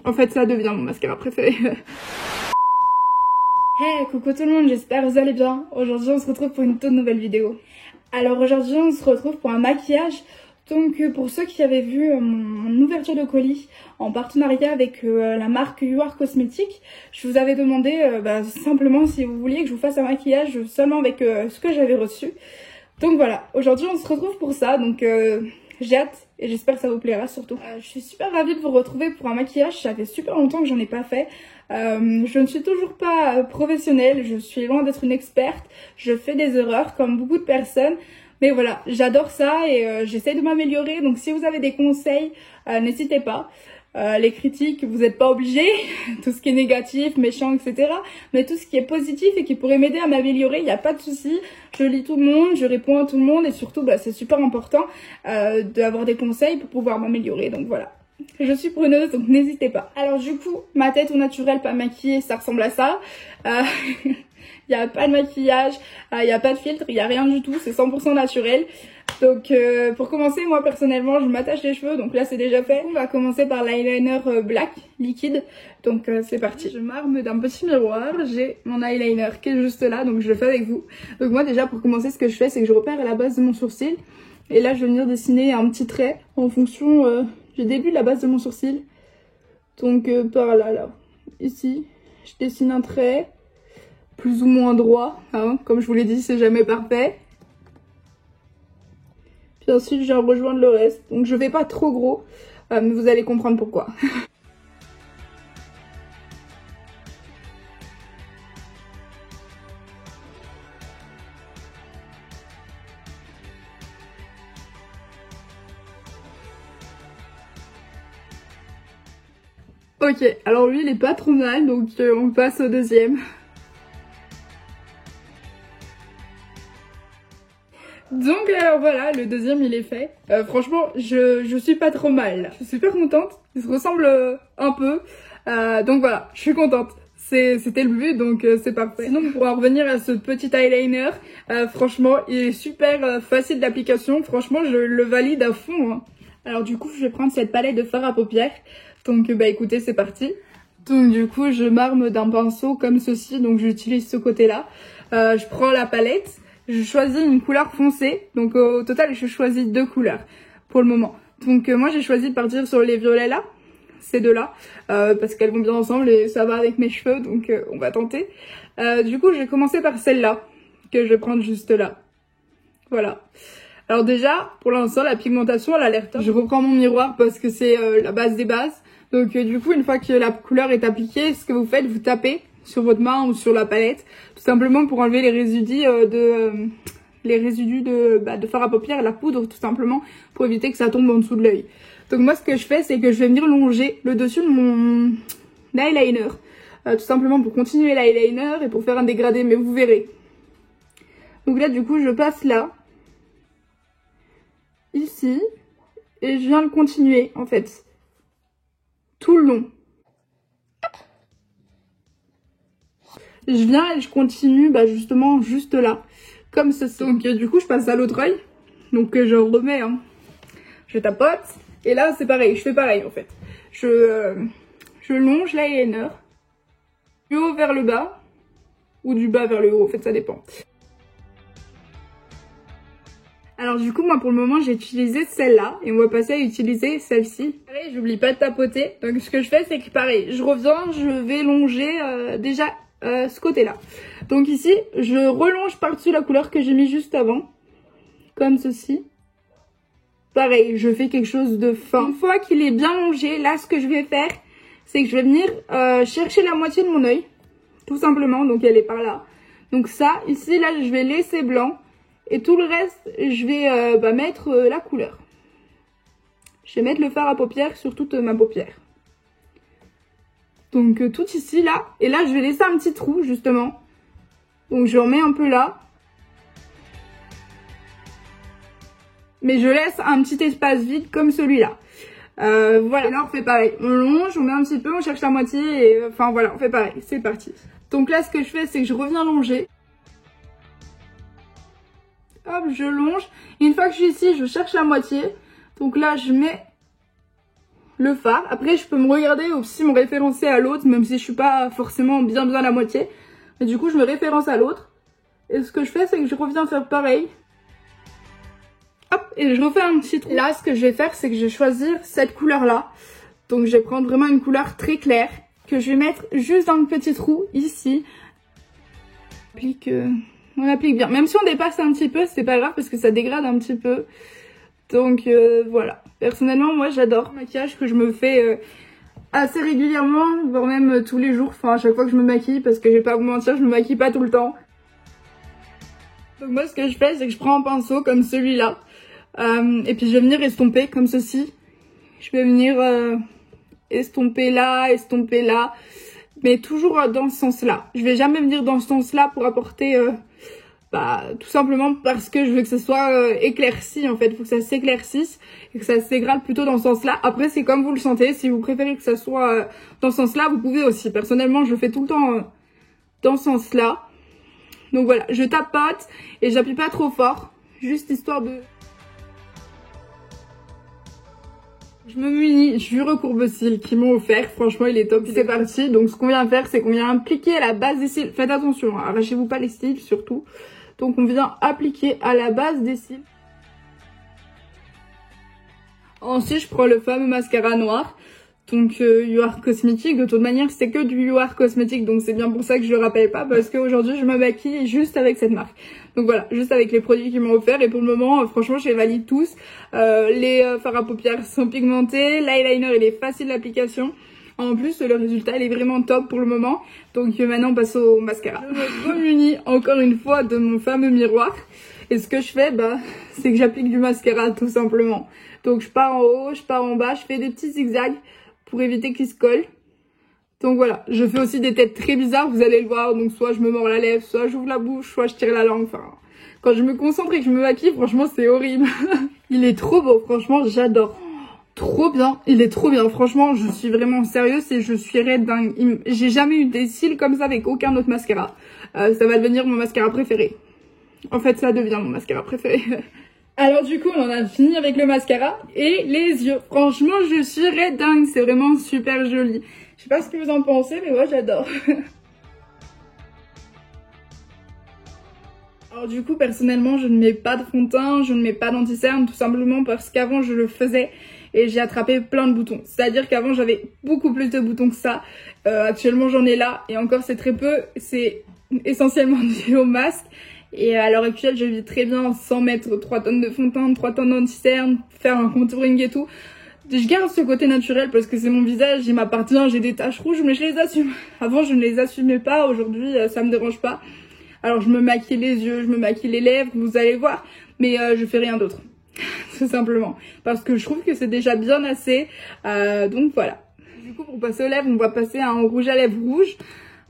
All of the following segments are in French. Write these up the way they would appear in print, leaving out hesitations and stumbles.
En fait, ça devient mon mascara préféré. Hey, coucou tout le monde, j'espère que vous allez bien. Aujourd'hui, on se retrouve pour une toute nouvelle vidéo. Alors aujourd'hui, on se retrouve pour un maquillage. Donc pour ceux qui avaient vu mon ouverture de colis en partenariat avec la marque You Are Cosmetics, je vous avais demandé simplement si vous vouliez que je vous fasse un maquillage seulement avec ce que j'avais reçu. Donc voilà, aujourd'hui on se retrouve pour ça, donc j'ai hâte et j'espère que ça vous plaira surtout. Je suis super ravie de vous retrouver pour un maquillage, ça fait super longtemps que j'en ai pas fait. Je ne suis toujours pas professionnelle, je suis loin d'être une experte, je fais des erreurs comme beaucoup de personnes. Mais voilà, j'adore ça et j'essaie de m'améliorer. Donc si vous avez des conseils, n'hésitez pas. Les critiques, vous n'êtes pas obligés. Tout ce qui est négatif, méchant, etc. Mais tout ce qui est positif et qui pourrait m'aider à m'améliorer, il n'y a pas de souci. Je lis tout le monde, je réponds à tout le monde. Et surtout, c'est super important d'avoir des conseils pour pouvoir m'améliorer. Donc voilà. Je suis preneuse, donc n'hésitez pas. Alors du coup, ma tête au naturel, pas maquillée, ça ressemble à ça. Il n'y a pas de maquillage, il n'y a pas de filtre, il n'y a rien du tout, c'est 100% naturel. Donc pour commencer, moi personnellement, je m'attache les cheveux, donc là c'est déjà fait. On va commencer par l'eyeliner black liquide, donc c'est parti. Je m'arme d'un petit miroir, j'ai mon eyeliner qui est juste là, donc je le fais avec vous. Donc moi déjà pour commencer, ce que je fais, c'est que je repère à la base de mon sourcil. Et là je vais venir dessiner un petit trait en fonction du début de la base de mon sourcil. Donc par là, ici, je dessine un trait. Plus ou moins droit, hein, comme je vous l'ai dit, c'est jamais parfait. Puis ensuite, je viens rejoindre le reste. Donc je vais pas trop gros, mais vous allez comprendre pourquoi. Ok, alors lui, il est pas trop mal, donc on passe au deuxième. Donc voilà, le deuxième il est fait. Franchement, je suis pas trop mal. Je suis super contente. Il se ressemble un peu. Donc voilà, je suis contente. C'était le but, donc c'est parfait. Sinon, pour en revenir à ce petit eyeliner, franchement, il est super facile d'application. Franchement, je le valide à fond. Hein. Alors du coup, je vais prendre cette palette de fard à paupières. Donc écoutez, c'est parti. Donc du coup, je m'arme d'un pinceau comme ceci. Donc j'utilise ce côté-là. Je prends la palette. Je choisis une couleur foncée, donc au total je choisis 2 couleurs pour le moment. Donc moi j'ai choisi de partir sur les violets là, ces deux là, parce qu'elles vont bien ensemble et ça va avec mes cheveux, donc on va tenter. Du coup je vais commencer par celle-là, que je vais prendre juste là. Voilà. Alors déjà, pour l'instant la pigmentation elle a l'air top. Je reprends mon miroir parce que c'est la base des bases. Donc du coup une fois que la couleur est appliquée, ce que vous faites, vous tapez sur votre main ou sur la palette, tout simplement pour enlever les résidus de fard à paupières et la poudre, tout simplement pour éviter que ça tombe en dessous de l'œil. Donc moi ce que je fais, c'est que je vais venir longer le dessus de mon eyeliner, tout simplement pour continuer l'eyeliner et pour faire un dégradé, mais vous verrez. Donc là du coup je passe là, ici, et je viens le continuer en fait, tout le long. Je viens et je continue justement juste là, comme ceci. Donc du coup je passe à l'autre œil, donc je remets, hein. Je tapote, et là c'est pareil, je fais pareil en fait. Je longe l'eyeliner, du haut vers le bas, ou du bas vers le haut, en fait ça dépend. Alors du coup moi pour le moment j'ai utilisé celle-là, et on va passer à utiliser celle-ci. Pareil, j'oublie pas de tapoter, donc ce que je fais c'est que pareil, je reviens, je vais longer déjà ce côté-là. Donc ici, je relonge par-dessus la couleur que j'ai mis juste avant, comme ceci. Pareil, je fais quelque chose de fin. Une fois qu'il est bien longé, là, ce que je vais faire, c'est que je vais venir chercher la moitié de mon œil, tout simplement. Donc elle est par là. Donc ça, ici, là, je vais laisser blanc. Et tout le reste, je vais mettre la couleur. Je vais mettre le fard à paupières sur toute ma paupière. Donc tout ici là, et là je vais laisser un petit trou justement, donc je remets un peu là, mais je laisse un petit espace vide comme celui-là. Voilà, et là on fait pareil, on longe, on met un petit peu, on cherche la moitié, et enfin voilà, on fait pareil, c'est parti. Donc là ce que je fais c'est que je reviens longer, hop je longe, et une fois que je suis ici je cherche la moitié, donc là je mets le fard. Après je peux me regarder aussi me référencer à l'autre, même si je suis pas forcément bien à la moitié. Mais du coup je me référence à l'autre. Et ce que je fais c'est que je reviens faire pareil. Hop, et je refais un petit trou. Là ce que je vais faire c'est que je vais choisir cette couleur là. Donc je vais prendre vraiment une couleur très claire que je vais mettre juste dans le petit trou ici. On applique bien. Même si on dépasse un petit peu, c'est pas grave parce que ça dégrade un petit peu. Donc voilà. Personnellement, moi j'adore le maquillage que je me fais assez régulièrement, voire même tous les jours. Enfin, à chaque fois que je me maquille, parce que je vais pas vous mentir, je me maquille pas tout le temps. Donc moi, ce que je fais, c'est que je prends un pinceau comme celui-là. Et puis je vais venir estomper comme ceci. Je vais venir estomper là. Mais toujours dans ce sens-là. Je vais jamais venir dans ce sens-là pour apporter... tout simplement parce que je veux que ça soit éclairci en fait. Il faut que ça s'éclaircisse et que ça se dégrade plutôt dans ce sens-là. Après, c'est comme vous le sentez. Si vous préférez que ça soit dans ce sens-là, vous pouvez aussi. Personnellement, je le fais tout le temps dans ce sens-là. Donc voilà, je tapote et j'appuie pas trop fort. Juste histoire de... Je me munis du recourbe-cils qu'ils m'ont offert. Franchement, il est top. C'est parti. Donc, ce qu'on vient faire, c'est qu'on vient appliquer à la base des cils. Faites attention, hein, arrachez-vous pas les cils, surtout. Donc, on vient appliquer à la base des cils. Ensuite, je prends le fameux mascara noir. Donc, You Are Cosmétique. De toute manière, c'est que du You Are Cosmétique. Donc, c'est bien pour ça que je le rappelle pas. Parce qu'aujourd'hui, je me maquille juste avec cette marque. Donc voilà, juste avec les produits qu'ils m'ont offert. Et pour le moment, franchement, je les valide tous. Les fards à paupières sont pigmentés. L'eyeliner, il est facile d'application. En plus, le résultat, il est vraiment top pour le moment. Donc maintenant, on passe au mascara. Je me remunis encore une fois de mon fameux miroir. Et ce que je fais, c'est que j'applique du mascara, tout simplement. Donc je pars en haut, je pars en bas. Je fais des petits zigzags pour éviter qu'ils se collent. Donc voilà, je fais aussi des têtes très bizarres, vous allez le voir. Donc soit je me mords la lèvre, soit j'ouvre la bouche, soit je tire la langue. Enfin, quand je me concentre et que je me maquille, franchement, c'est horrible. Il est trop beau, franchement, j'adore. Trop bien, il est trop bien. Franchement, je suis vraiment sérieuse et je suis raide dingue. J'ai jamais eu des cils comme ça avec aucun autre mascara. Ça va devenir mon mascara préféré. En fait, ça devient mon mascara préféré. Alors du coup, on en a fini avec le mascara et les yeux. Franchement, je suis raide dingue. C'est vraiment super joli. Je sais pas ce que vous en pensez, mais moi j'adore. Alors du coup, personnellement, je ne mets pas de fond de teint, je ne mets pas d'anti-cerne, tout simplement parce qu'avant je le faisais et j'ai attrapé plein de boutons. C'est-à-dire qu'avant j'avais beaucoup plus de boutons que ça. Actuellement j'en ai là et encore c'est très peu. C'est essentiellement dû au masque. Et à l'heure actuelle, je vis très bien sans mettre 3 tonnes de fond de teint, 3 tonnes d'anti-cerne, faire un contouring et tout. Je garde ce côté naturel parce que c'est mon visage, il m'appartient, j'ai des taches rouges, mais je les assume. Avant, je ne les assumais pas, aujourd'hui, ça me dérange pas. Alors, je me maquille les yeux, je me maquille les lèvres, vous allez voir, mais je fais rien d'autre. Tout simplement. Parce que je trouve que c'est déjà bien assez. Donc voilà. Du coup, pour passer aux lèvres, on va passer à un rouge à lèvres rouge.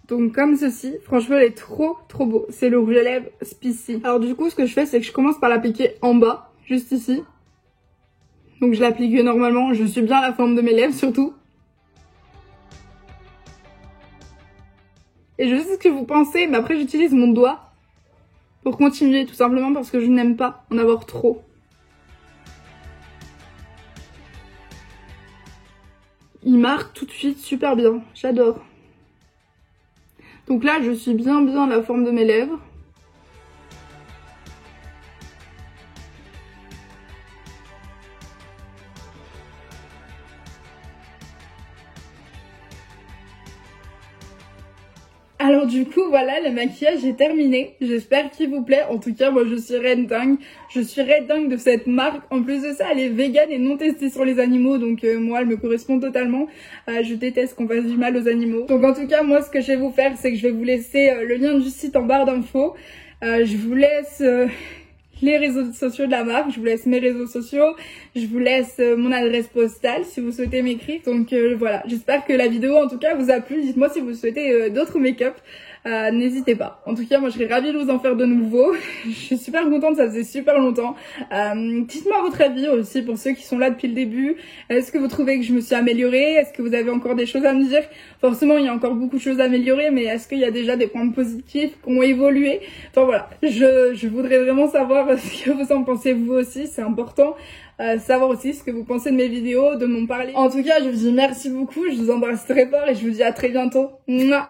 Donc comme ceci, franchement il est trop beau. C'est le rouge à lèvres Spicy. Alors du coup ce que je fais c'est que je commence par l'appliquer en bas, juste ici. Donc je l'applique normalement, je suis bien à la forme de mes lèvres surtout. Et je sais ce que vous pensez, mais après j'utilise mon doigt pour continuer tout simplement parce que je n'aime pas en avoir trop. Il marque tout de suite super bien, j'adore. Donc là, je suis bien à la forme de mes lèvres. Alors du coup, voilà, le maquillage est terminé. J'espère qu'il vous plaît. En tout cas, moi, je suis reine dingue. Je suis reine dingue de cette marque. En plus de ça, elle est végane et non testée sur les animaux. Donc moi, elle me correspond totalement. Je déteste qu'on fasse du mal aux animaux. Donc en tout cas, moi, ce que je vais vous faire, c'est que je vais vous laisser le lien du site en barre d'infos. Je vous laisse... les réseaux sociaux de la marque, je vous laisse mes réseaux sociaux, je vous laisse mon adresse postale si vous souhaitez m'écrire. Donc voilà, j'espère que la vidéo en tout cas vous a plu. Dites-moi si vous souhaitez d'autres make-up. n'hésitez pas. En tout cas, moi je serais ravie de vous en faire de nouveau. Je suis super contente, ça faisait super longtemps. Dites-moi votre avis aussi pour ceux qui sont là depuis le début. Est-ce que vous trouvez que je me suis améliorée? Est-ce que vous avez encore des choses à me dire? Forcément, il y a encore beaucoup de choses à améliorer, mais est-ce qu'il y a déjà des points positifs qui ont évolué? Enfin voilà, je voudrais vraiment savoir ce que vous en pensez vous aussi, c'est important. Savoir aussi ce que vous pensez de mes vidéos, de m'en parler. En tout cas, je vous dis merci beaucoup, je vous embrasse très fort et je vous dis à très bientôt. Mouah.